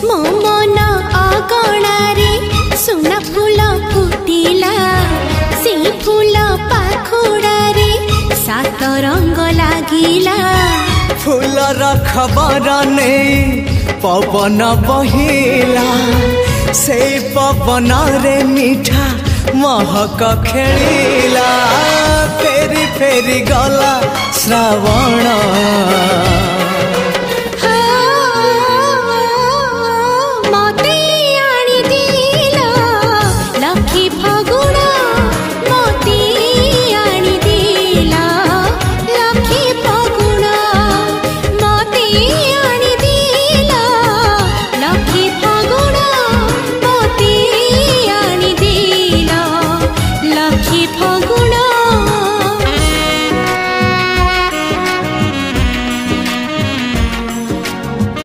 मो मन अगणारे सुना फूल फुटिला से फूल पाखुड़ारे सात रंग लागिला फूलर खबर नहीं पवन बहिला से पवन रे मीठा महक खेलिला फेरी फेरी गला श्रावण